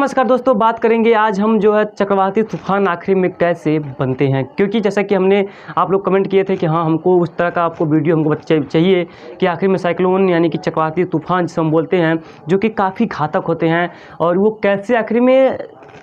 नमस्कार दोस्तों, बात करेंगे आज हम जो है चक्रवाती तूफान आखिर में कैसे बनते हैं। क्योंकि जैसा कि हमने आप लोग कमेंट किए थे कि हाँ हमको उस तरह का आपको वीडियो हमको चाहिए कि आखिर में साइक्लोन यानी कि चक्रवाती तूफान जिसे हम बोलते हैं जो कि काफ़ी घातक होते हैं और वो कैसे आखिर में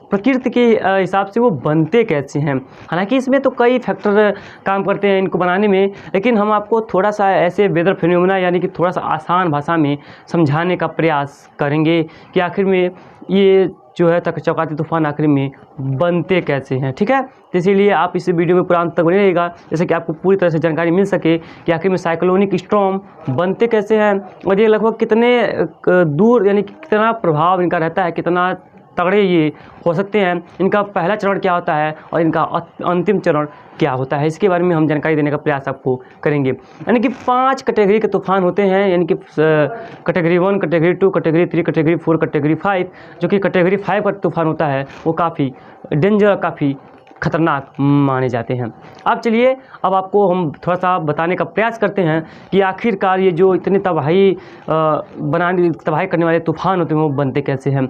प्रकृति के हिसाब से वो बनते कैसे हैं। हालांकि इसमें तो कई फैक्टर काम करते हैं इनको बनाने में, लेकिन हम आपको थोड़ा सा ऐसे वेदर फिनोमेना यानी कि थोड़ा सा आसान भाषा में समझाने का प्रयास करेंगे कि आखिर में ये जो है चक्रवाती तूफान आखिर में बनते कैसे हैं। ठीक है, तो इसीलिए आप इस वीडियो में पूरा अंत तक बने रहिएगा जैसे कि आपको पूरी तरह से जानकारी मिल सके कि आखिर में साइक्लोनिक स्टॉर्म बनते कैसे हैं और ये लगभग कितने दूर यानी कि कितना प्रभाव इनका रहता है, कितना तगड़े ये हो सकते हैं, इनका पहला चरण क्या होता है और इनका अंतिम चरण क्या होता है, इसके बारे में हम जानकारी देने का प्रयास आपको करेंगे। यानी कि 5 कैटेगरी के तूफान होते हैं, यानी कि category 1, category 2, category 3, category 4, category 5। जो कि कैटेगरी 5 का तूफान होता है वो काफ़ी डेंजर, काफ़ी खतरनाक माने जाते हैं। अब चलिए, अब आपको हम थोड़ा सा बताने का प्रयास करते हैं कि आखिरकार ये जो इतनी तबाही करने वाले तूफान होते हैं वो बनते कैसे हैं।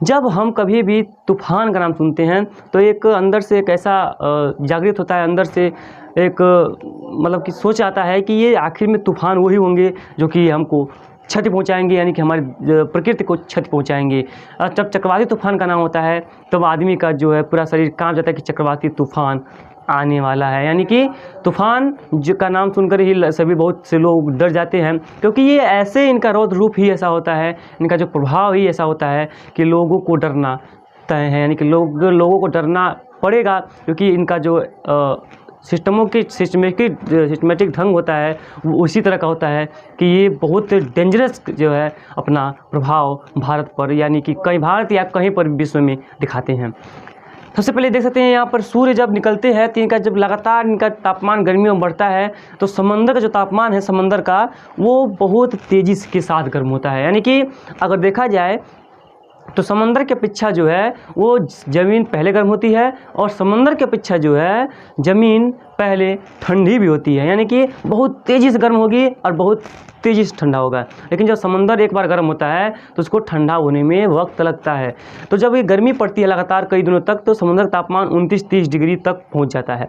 जब हम कभी भी तूफान का नाम सुनते हैं तो एक अंदर से एक ऐसा जागृत होता है, अंदर से एक मतलब कि सोच आता है कि ये आखिर में तूफान वही होंगे जो कि हमको क्षति पहुंचाएंगे, यानी कि हमारी प्रकृति को क्षति पहुंचाएंगे। जब चक्रवाती तूफान का नाम होता है तब आदमी का जो है पूरा शरीर कांप जाता है कि चक्रवाती तूफान आने वाला है। यानी कि तूफान का नाम सुनकर ही सभी बहुत से लोग डर जाते हैं, क्योंकि ये ऐसे इनका रौद्र रूप ही ऐसा होता है, इनका जो प्रभाव ही ऐसा होता है कि लोगों को डरना तय है। यानी कि लोगों को डरना पड़ेगा, क्योंकि इनका जो सिस्टमेटिक ढंग होता है वो उसी तरह का होता है कि ये बहुत डेंजरस जो है अपना प्रभाव भारत पर यानी कि कहीं भारत या कहीं पर विश्व में दिखाते हैं। सबसे पहले देख सकते हैं यहाँ पर सूर्य जब निकलते हैं तो इनका जब लगातार इनका तापमान गर्मियों में बढ़ता है तो समंदर का जो तापमान है समंदर का वो बहुत तेज़ी के साथ गर्म होता है। यानी कि अगर देखा जाए तो समंदर के अपेक्षा जो है वो ज़मीन पहले गर्म होती है और समंदर के अपेक्षा जो है ज़मीन पहले ठंडी भी होती है। यानी कि बहुत तेज़ी से गर्म होगी और बहुत तेज़ी से ठंडा होगा, लेकिन जब समंदर एक बार गर्म होता है तो उसको ठंडा होने में वक्त लगता है। तो जब ये गर्मी पड़ती है लगातार कई दिनों तक तो समंदर तापमान 29-30 डिग्री तक पहुंच जाता है।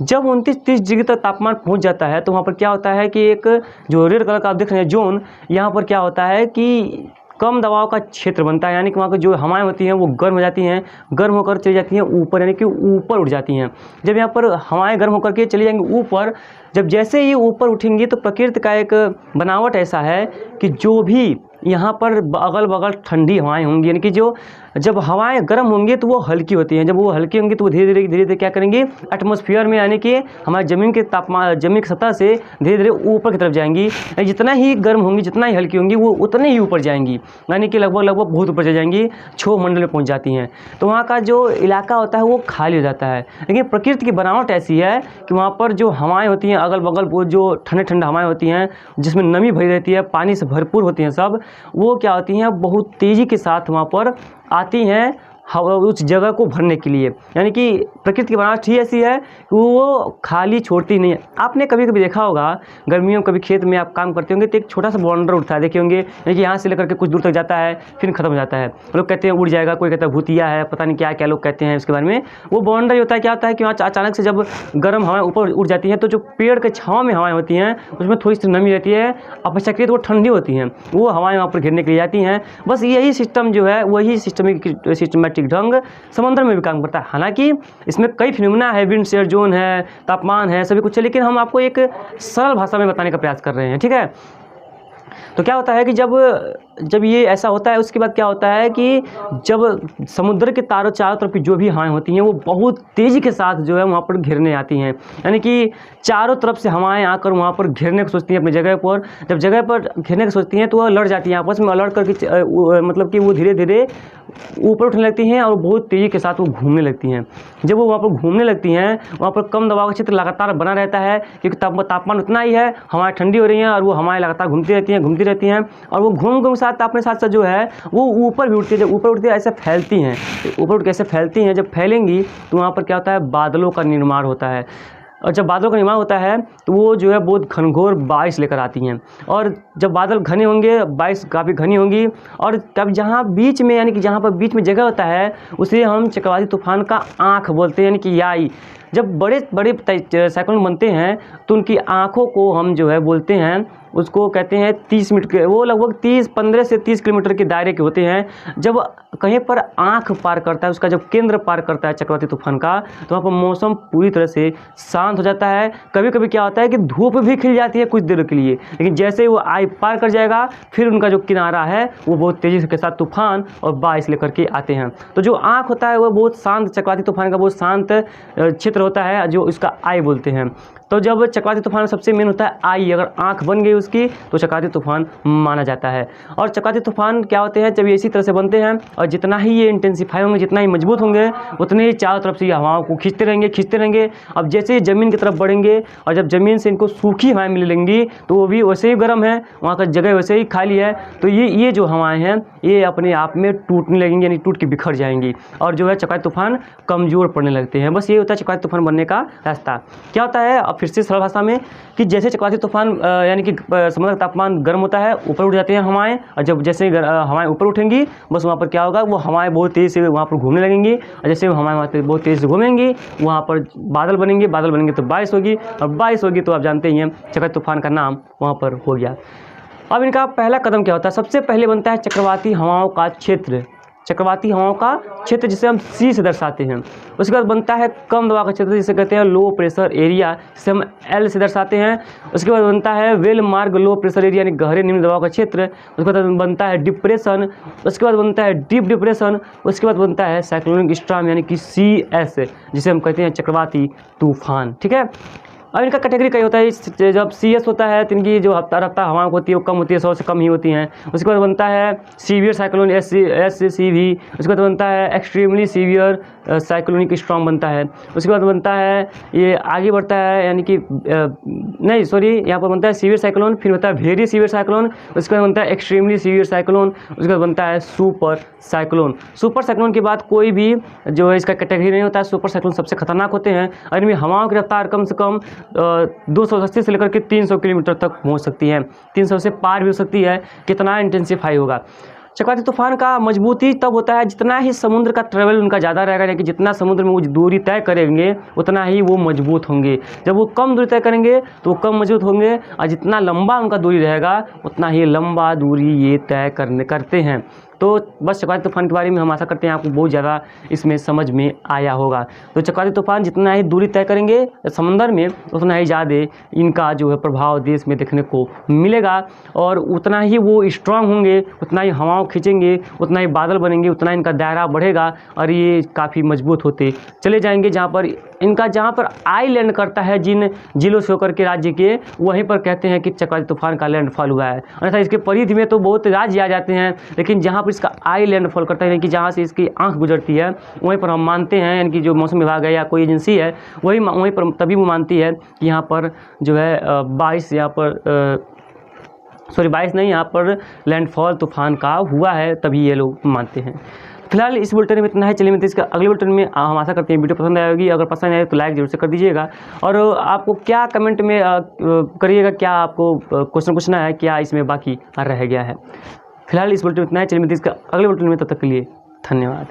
जब 29-30 डिग्री तक तापमान पहुंच जाता है तो वहाँ पर क्या होता है कि एक जो रेड कलर का आप देख रहे हैं जोन, यहाँ पर क्या होता है कि कम दबाव का क्षेत्र बनता है। यानी कि वहाँ की जो हवाएं होती हैं वो गर्म हो जाती हैं, गर्म होकर चली जाती हैं ऊपर, यानी कि ऊपर उठ जाती हैं। जब यहाँ पर हवाएं गर्म होकर के चली जाएंगी ऊपर, जब जैसे ही ऊपर उठेंगी तो प्रकृति का एक बनावट ऐसा है कि जो भी यहाँ पर अगल बगल ठंडी हवाएं होंगी, यानी कि जो जब हवाएं गर्म होंगी तो वो हल्की होती हैं, जब वो हल्की होंगी तो वो धीरे धीरे क्या करेंगी एटमॉस्फेयर में, यानी कि हमारे ज़मीन के तापमान ज़मीन की सतह से धीरे धीरे ऊपर की तरफ जाएंगी। जितना ही गर्म होंगी जितना ही हल्की होंगी वो उतने ही ऊपर जाएंगी, यानी कि लगभग बहुत ऊपर चली जाएंगी, क्षोभ मंडल में पहुँच जाती हैं। तो वहाँ का जो इलाका होता है वो खाली हो जाता है। लेकिन प्रकृति की बनावट ऐसी है कि वहाँ पर जो हवाएँ होती हैं अगल बगल वो जो ठंडे हवाएँ होती हैं जिसमें नमी भरी रहती है, पानी से भरपूर होती हैं सब, वो क्या होती हैं बहुत तेज़ी के साथ वहाँ पर आती हैं उस जगह को भरने के लिए। यानी कि प्रकृति की बनावट ही ऐसी है कि वो खाली छोड़ती नहीं है। आपने कभी कभी देखा होगा गर्मियों में कभी खेत में आप काम करते होंगे तो एक छोटा सा बॉन्डर उठता है, देखे होंगे, यानी कि यहाँ से लेकर के कुछ दूर तक जाता है फिर ख़त्म हो जाता है। लोग कहते हैं उड़ जाएगा, कोई कहता है भूतिया है, पता नहीं क्या क्या लोग कहते हैं उसके बारे में। वो बॉन्डर होता है, क्या होता है कि वहाँ अचानक से जब गर्म हवाएं ऊपर उड़ जाती हैं तो जो पेड़ के छाँव में हवाएँ होती हैं उसमें थोड़ी सी नमी रहती है, अपेक्षाकृत वो ठंडी होती हैं, वो हवाएँ वहाँ पर घिरने के लिए जाती हैं। बस यही सिस्टम जो है वही सिस्टमेटिक ढंग समंदर में भी काम करता है। हालांकि इसमें कई फिनोमेना है, विंड शेयर जोन है, तापमान है, सभी कुछ है, लेकिन हम आपको एक सरल भाषा में बताने का प्रयास कर रहे हैं। ठीक है, तो क्या होता है कि जब ये ऐसा होता है उसके बाद क्या होता है कि जब समुद्र के चारों तरफ की जो भी हवाएं होती हैं वो बहुत तेज़ी के साथ जो है वहाँ पर घिरने आती हैं। यानी कि चारों तरफ से हवाएं आकर वहाँ पर घिरने को सोचती हैं अपनी जगह पर। जब जगह पर घिरने को सोचती हैं तो वह लड़ जाती हैं आपस में, लड़ करके मतलब कि वो धीरे धीरे ऊपर उठने लगती हैं और बहुत तेज़ी के साथ वो घूमने लगती हैं। जब वो वहाँ पर घूमने लगती हैं वहाँ पर कम दबाव का क्षेत्र लगातार बना रहता है, क्योंकि तापमान उतना ही है, हवाएं ठंडी हो रही हैं और वो हवाएं लगातार घूमती रहती हैं और वो घूम साथ अपने साथ जो है वो ऊपर भी उठती है। जब ऊपर उठती है ऐसे फैलती हैं, ऊपर उठ के ऐसे फैलती हैं, जब फैलेंगी तो वहाँ पर क्या होता है बादलों का निर्माण होता है। और जब बादलों का निर्माण होता है तो वो जो है बहुत घनघोर बारिश लेकर आती हैं। और जब बादल घने होंगे, बारिश काफ़ी घनी होंगी, और तब जहाँ बीच में यानी कि जहाँ पर बीच में जगह होता है उसे हम चक्रवाती तूफान का आँख बोलते हैं, यानी कि याई। जब बड़े बड़े साइक्लोन बनते हैं तो उनकी आँखों को हम जो है बोलते हैं, उसको कहते हैं 30 मिनट के, वो लगभग 15 से 30 किलोमीटर के दायरे के होते हैं। जब कहीं पर आँख पार करता है, उसका जब केंद्र पार करता है चक्रवाती तूफान का, तो वहाँ पर मौसम पूरी तरह से शांत हो जाता है। कभी कभी क्या होता है कि धूप भी खिल जाती है कुछ देर के लिए, लेकिन जैसे ही वो आई पार कर जाएगा फिर उनका जो किनारा है वो बहुत तेज़ी के साथ तूफान और बारिश लेकर के आते हैं। तो जो आँख होता है वो बहुत शांत, चक्रवाती तूफान का बहुत शांत क्षेत्र होता है जो इसका आई बोलते हैं। तो जब चक्रवाती तूफान सबसे मेन होता है आई, अगर आँख बन गई उसकी तो चक्रवाती तूफान माना जाता है। और चक्रवाती तूफान क्या होते हैं, जब ये इसी तरह से बनते हैं और जितना ही ये इंटेंसिफाई होंगे, जितना ही मजबूत होंगे, उतने ही चारों तरफ से ये हवाओं को खींचते रहेंगे। अब जैसे ही ज़मीन की तरफ बढ़ेंगे और जब ज़मीन से इनको सूखी हवाएं मिलने लगेंगी तो वो भी वैसे ही गर्म है, वहाँ का जगह वैसे ही खाली है, तो ये जो हवाएँ हैं ये अपने आप में टूटने लगेंगी, यानी टूट के बिखर जाएंगी और जो है चक्रवाती तूफान कमज़ोर पड़ने लगते हैं। बस ये होता है चक्रवाती तूफान बनने का रास्ता। क्या होता है, अब फिर से सरल भाषा में, कि जैसे चक्रवाती तूफान यानी कि समुद्र का तापमान गर्म होता है, ऊपर उठ जाती हैं हवाएं, और जब जैसे हवाएं ऊपर उठेंगी बस वहाँ पर क्या होगा, वो हवाएं बहुत तेज़ से वहाँ पर घूमने लगेंगी, और जैसे हवाएं वहाँ पर बहुत तेज़ से घूमेंगी वहाँ पर बादल बनेंगे तो बारिश होगी, और बारिश होगी तो आप जानते ही हैं चक्रवाती तूफान का नाम वहाँ पर हो गया। अब इनका पहला कदम क्या होता है, सबसे पहले बनता है चक्रवाती हवाओं का क्षेत्र, चक्रवाती हवाओं का क्षेत्र जिसे हम सी से दर्शाते हैं। उसके बाद बनता है कम दबाव का क्षेत्र जिसे कहते हैं लो प्रेशर एरिया, जिसे हम एल से दर्शाते हैं। उसके बाद बनता है वेल मार्ग लो प्रेशर एरिया, यानी गहरे निम्न दबाव का क्षेत्र। उसके बाद बनता है डिप्रेशन, उसके बाद बनता है डीप डिप्रेशन, उसके बाद बनता है साइक्लोनिक स्टॉर्म यानी कि CS, जिसे हम कहते हैं चक्रवाती तूफान। ठीक है, अब इनका कैटेगरी कई होता है, जब CS होता है तो इनकी जो रफ्तार हवाएं होती है वो कम होती है, 100 से कम ही होती हैं। उसके बाद बनता है सीवियर साइक्लोन SCV, उसके बाद बनता है एक्सट्रीमली सीवियर साइक्लोनिक स्टॉर्म बनता है। उसके बाद बनता है, ये आगे बढ़ता है, यानी कि नहीं सॉरी, यहाँ पर बनता है सीवियर साइक्लोन, फिर बनता है वेरी सीवियर साइक्लोन, उसके बाद बनता है एक्सट्रीमली सीवियर साइक्लोन, उसके बाद बनता है सुपर साइक्लोन। सुपर साइक्लोन के बाद कोई भी जो है इसका कैटेगरी नहीं होता है, सुपर साइक्लोन सबसे खतरनाक होते हैं और इनमें हवाओं की रफ्तार कम से कम 280 से लेकर के 300 किलोमीटर तक पहुंच सकती है, 300 से पार भी हो सकती है। कितना इंटेंसिफाई होगा। चक्रवाती तूफान का मजबूती तब होता है जितना ही समुद्र का ट्रेवल उनका ज़्यादा रहेगा, यानी कि जितना समुद्र में वो दूरी तय करेंगे उतना ही वो मजबूत होंगे। जब वो कम दूरी तय करेंगे तो वो कम मजबूत होंगे, और जितना लंबा उनका दूरी रहेगा उतना ही लंबा दूरी ये तय करते हैं। तो बस चक्रवाती तूफान के बारे में हम आशा करते हैं आपको बहुत ज़्यादा इसमें समझ में आया होगा। तो चक्रवाती तूफान जितना ही दूरी तय करेंगे समंदर में उतना ही ज़्यादा इनका जो है प्रभाव देश में देखने को मिलेगा, और उतना ही वो स्ट्रांग होंगे, उतना ही हवाओं खींचेंगे, उतना ही बादल बनेंगे, उतना इनका दायरा बढ़ेगा और ये काफ़ी मजबूत होते चले जाएंगे। जहाँ पर आई लैंड करता है जिन जिलों से होकर के राज्य के, वहीं पर कहते हैं कि चक्रवाती तूफान का लैंडफॉल हुआ है। अन्यथा इसके परिधि में तो बहुत राज्य आ जाते हैं, लेकिन जहाँ पर इसका आई लैंडफॉल करता है, यानी कि जहाँ से इसकी आंख गुजरती है, वहीं पर हम मानते हैं, यानी कि जो मौसम विभाग है या कोई एजेंसी है वहीं पर तभी वो मानती है कि यहाँ पर जो है बारिश यहाँ पर लैंडफॉल तूफान का हुआ है, तभी ये लोग मानते हैं। फिलहाल इस बुलेटिन में इतना है, चलिए मिलते हैं इसका अगले बुलेटिन में। हम आशा करते हैं वीडियो पसंद आएगी, अगर पसंद आए तो लाइक जरूर से कर दीजिएगा, और आपको क्या कमेंट में करिएगा, क्या आपको क्वेश्चन पूछना है, क्या इसमें बाकी रह गया है। फिलहाल इस बुलेटिन में इतना है, चलिए मिलते हैं इसका अगले बुलेटिन में, तब तक के लिए धन्यवाद।